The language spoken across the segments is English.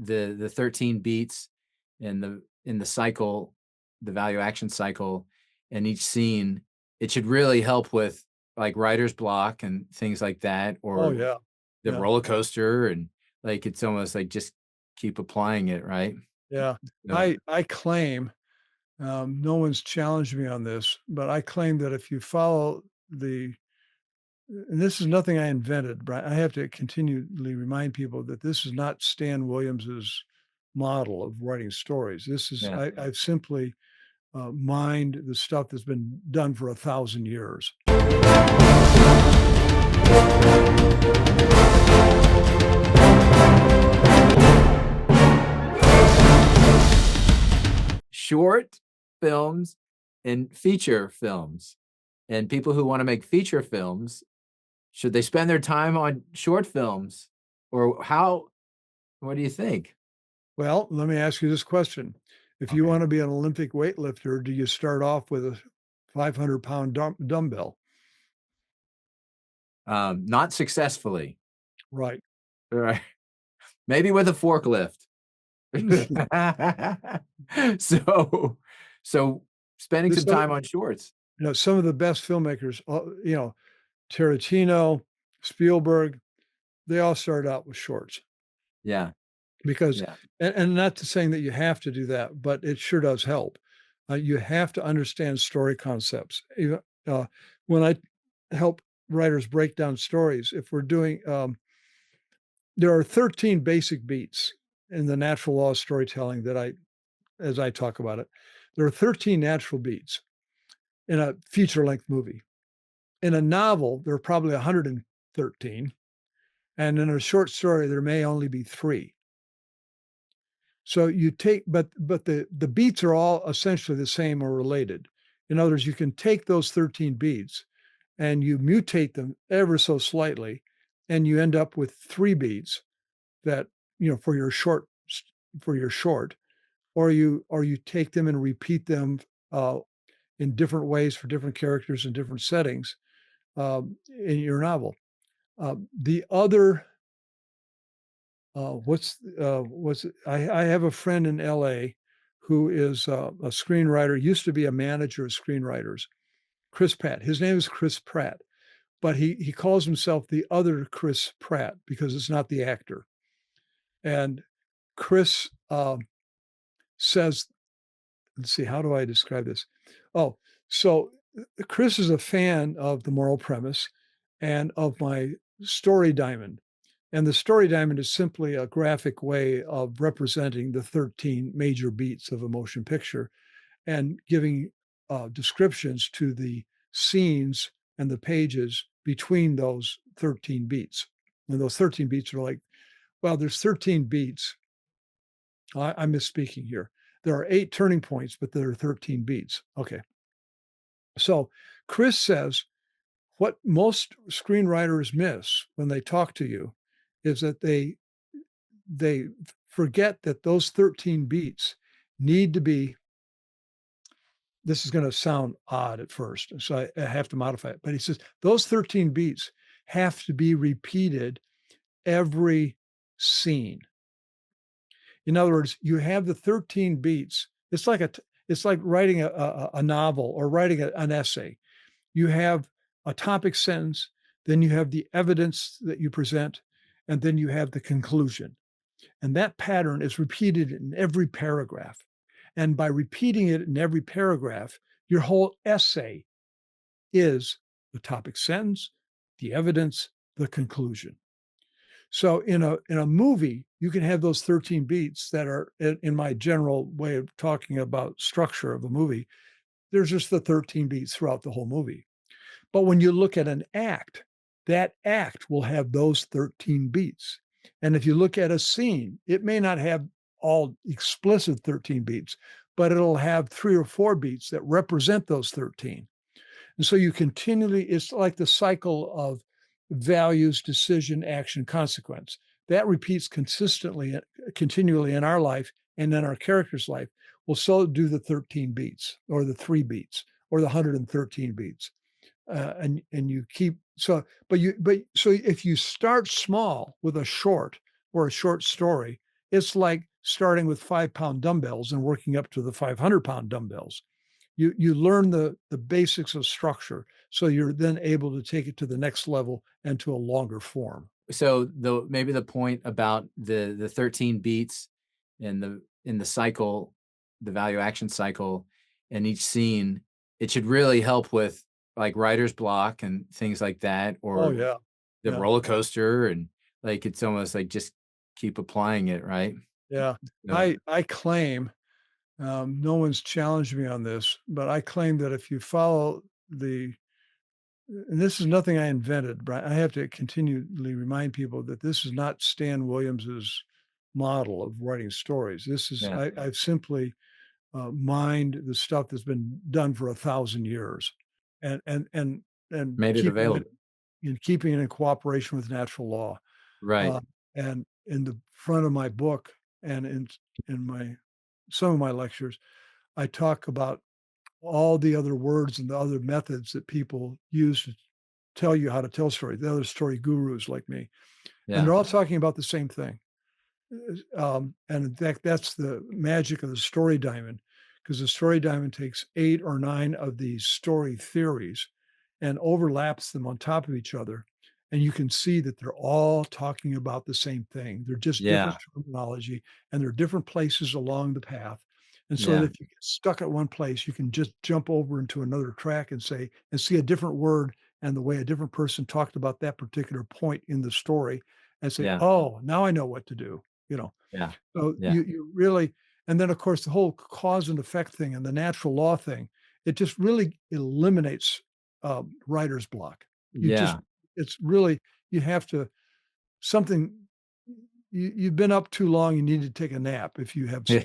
the 13 beats in the cycle, the value action cycle, and each scene, it should really help with like writer's block and things like that, Oh or yeah, the yeah, roller coaster, and like it's almost like just keep applying it, right? yeah. So, I claim, no one's challenged me on this, but I claim that if you follow the and this is nothing I invented, but I have to continually remind people that this is not Stan Williams's model of writing stories. This is yeah. I've simply mined the stuff that's been done for 1,000 years. Short films and feature films. And people who want to make feature films, should they spend their time on short films, or how? What do you think? Well, let me ask you this question. If you Okay. want to be an Olympic weightlifter, do you start off with a 500-pound dumbbell? Not successfully. Right. Right. Maybe with a forklift. So, so spending This some other, time on shorts. some of the best filmmakers, Tarantino, Spielberg, they all started out with shorts Yeah. because, Yeah. and not to saying that you have to do that, but it sure does help. You have to understand story concepts. When I help writers break down stories, if we're doing, there are 13 basic beats in the natural law of storytelling as I talk about it. There are 13 natural beats in a feature length movie. In a novel, there are probably 113. And in a short story, there may only be three. So you take, but the beats are all essentially the same or related. In other words, you can take those 13 beats and you mutate them ever so slightly, and you end up with three beats that, for your short, or you take them and repeat them in different ways for different characters in different settings in your novel. The other what's I have a friend in LA who is a screenwriter, used to be a manager of screenwriters, Chris Pratt. His name is Chris Pratt, but he calls himself the other Chris Pratt because it's not the actor. And Chris says, let's see, how do I describe this? Oh, so Chris is a fan of the moral premise and of my story diamond. And the story diamond is simply a graphic way of representing the 13 major beats of a motion picture and giving descriptions to the scenes and the pages between those 13 beats. And those 13 beats are like, well, there's 13 beats. I'm misspeaking here. There are 8 turning points, but there are 13 beats. Okay. So Chris says what most screenwriters miss when they talk to you is that they forget that those 13 beats need to be, this is going to sound odd at first, so I have to modify it. But he says those 13 beats have to be repeated every scene. In other words, you have the 13 beats. It's like writing a novel or writing an essay. You have a topic sentence, then you have the evidence that you present, and then you have the conclusion. And that pattern is repeated in every paragraph. And by repeating it in every paragraph, your whole essay is the topic sentence, the evidence, the conclusion. So in a movie, you can have those 13 beats that are in my general way of talking about structure of a movie. There's just the 13 beats throughout the whole movie. But when you look at an act, that act will have those 13 beats. And if you look at a scene, it may not have all explicit 13 beats, but it'll have 3 or 4 beats that represent those 13. And so you continually, it's like the cycle of values, decision, action, consequence. That repeats consistently, continually in our life and in our character's life. Well, so do the 13 beats or the 3 beats or the 113 beats. And you keep so but so if you start small with a short or a short story it's like starting with 5-pound dumbbells and working up to the 500-pound dumbbells. You learn the basics of structure, so you're then able to take it to the next level and to a longer form. So maybe the point about the 13 beats in the cycle, the value action cycle, and each scene, it should really help with like writer's block and things like that, Oh or yeah, the yeah, roller coaster, and like it's almost like just keep applying it, right? yeah. So I claim, no one's challenged me on this, but I claim that if you follow the, and this is nothing I invented, but I have to continually remind people that this is not Stan Williams's model of writing stories. This is yeah, I've simply mined the stuff that's been done for 1,000 years, and and and and made it available. keeping it in cooperation with natural law. Right. Uh, and in the front of my book and in my some of my lectures, I talk about all the other words and the other methods that people use to tell you how to tell stories, the other story gurus like me. And Yeah. they're all talking about the same thing. And in fact, that's the magic of the story diamond, because the story diamond takes 8 or 9 of these story theories and overlaps them on top of each other. And you can see that they're all talking about the same thing. They're just different Yeah. terminology, and they're different places along the path. And so that Yeah. if you get stuck at one place, you can just jump over into another track and say, and see a different word and the way a different person talked about that particular point in the story and say, Yeah. oh, now I know what to do. You know, Yeah. so Yeah. you really, and then of course the whole cause and effect thing and the natural law thing, it just really eliminates writer's block. You just, Yeah. it's really, you have to, something, you've been up too long, you need to take a nap if you have, that's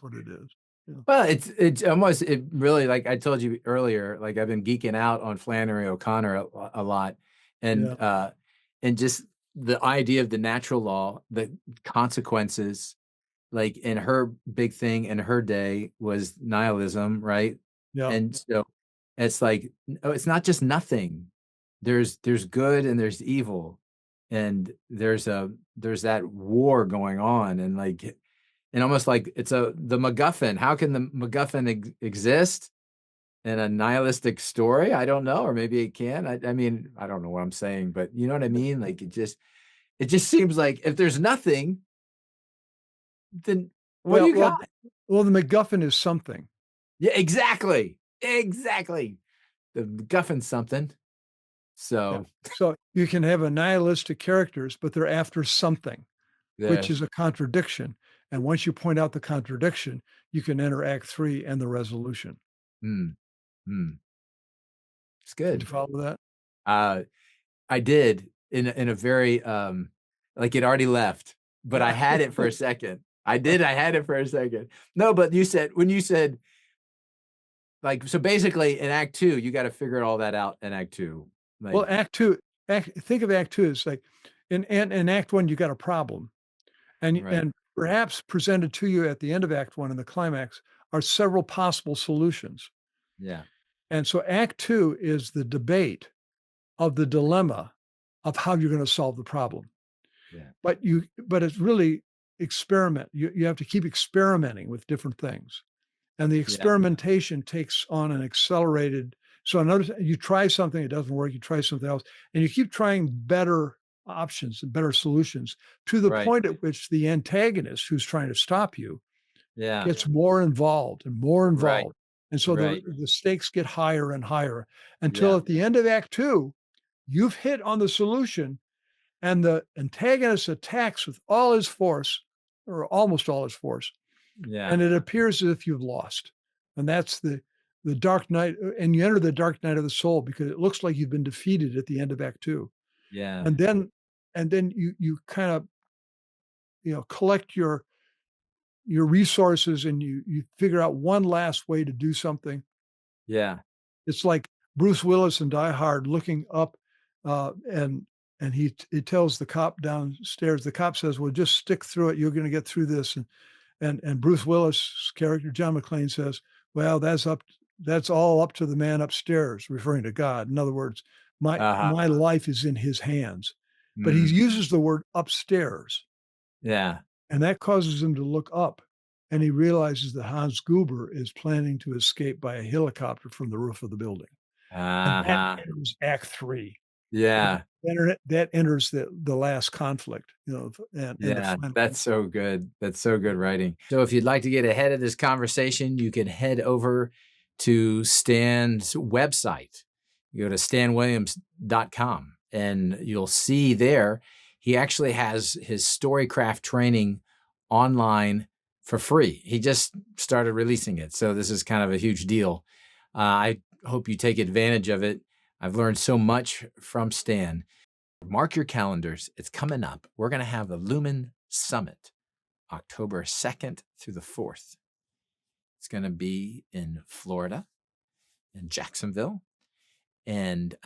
what it is. Yeah. Well, it's almost it really like I told you earlier, like I've been geeking out on Flannery O'Connor a lot, Yeah. and just the idea of the natural law, the consequences, like in her big thing in her day was nihilism, right? Yeah. And so it's like oh, it's not just nothing. There's good and there's evil, and there's that war going on, and like and almost like it's a the MacGuffin. How can the MacGuffin exist in a nihilistic story? I don't know, or maybe it can. I mean, I don't know what I'm saying, but you know what I mean. Like it just seems like if there's nothing, then what do Well, you well, got? well, the MacGuffin is something. Yeah, exactly, exactly. The MacGuffin's something. Yeah. So So you can have a nihilistic characters, but they're after something, which yes, is a contradiction. And once you point out the contradiction, you can enter Act Three and the resolution. mm, mm, it's Did you good. follow that? Uh, I did in a very like it already left, but I Yeah. had it for a second. I did. I had it for a second. No, but you said when you said like so basically in Act Two, you got to figure all that out in Act Two. Well, Like Act Two, think of Act Two as like in Act One, you got a problem, right, and perhaps presented to you at the end of Act One in the climax are several possible solutions. yeah, And so Act Two is the debate of the dilemma of how you're going to solve the problem. yeah, But it's really experiment. You have to keep experimenting with different things. And the yeah, experimentation takes on an accelerated. So notice you try something, it doesn't work, you try something else, and you keep trying better options and better solutions to the right, point at which the antagonist who's trying to stop you yeah, gets more involved and more right, involved. And so right, the stakes get higher and higher until yeah, at the end of Act Two, you've hit on the solution and the antagonist attacks with all his force, or almost all his force, yeah, and it appears as if you've lost. And that's the dark night, and you enter the dark night of the soul because it looks like you've been defeated at the end of Act Two. yeah, And then you kind of collect your resources and you figure out one last way to do something. yeah, It's like Bruce Willis in Die Hard looking up, and he tells the cop downstairs. The cop says, "Well, just stick through it. You're going to get through this." And Bruce Willis' character John McClane says, "Well, that's all up to the man upstairs," referring to God. In other words, my uh-huh, my life is in His hands. But he mm, uses the word upstairs. Yeah. And that causes him to look up, and he realizes that Hans Gruber is planning to escape by a helicopter from the roof of the building. And that Uh-huh. enters act 3. Yeah. That enters the last conflict, you know, and the Yeah, final. that's so good. That's so good writing. So if you'd like to get ahead of this conversation, you can head over to Stan's website. You go to stanwilliams.com and you'll see there he actually has his storycraft training online for free. He just started releasing it. So this is kind of a huge deal. I hope you take advantage of it. I've learned so much from Stan. Mark your calendars. It's coming up. We're going to have the Lumen Summit, October 2nd through the 4th. It's going to be in Florida, in Jacksonville. And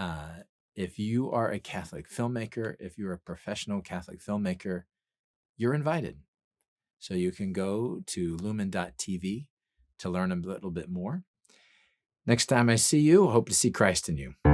if you are a Catholic filmmaker, if you're a professional Catholic filmmaker, you're invited. So you can go to lumen.tv to learn a little bit more. Next time I see you, hope to see Christ in you.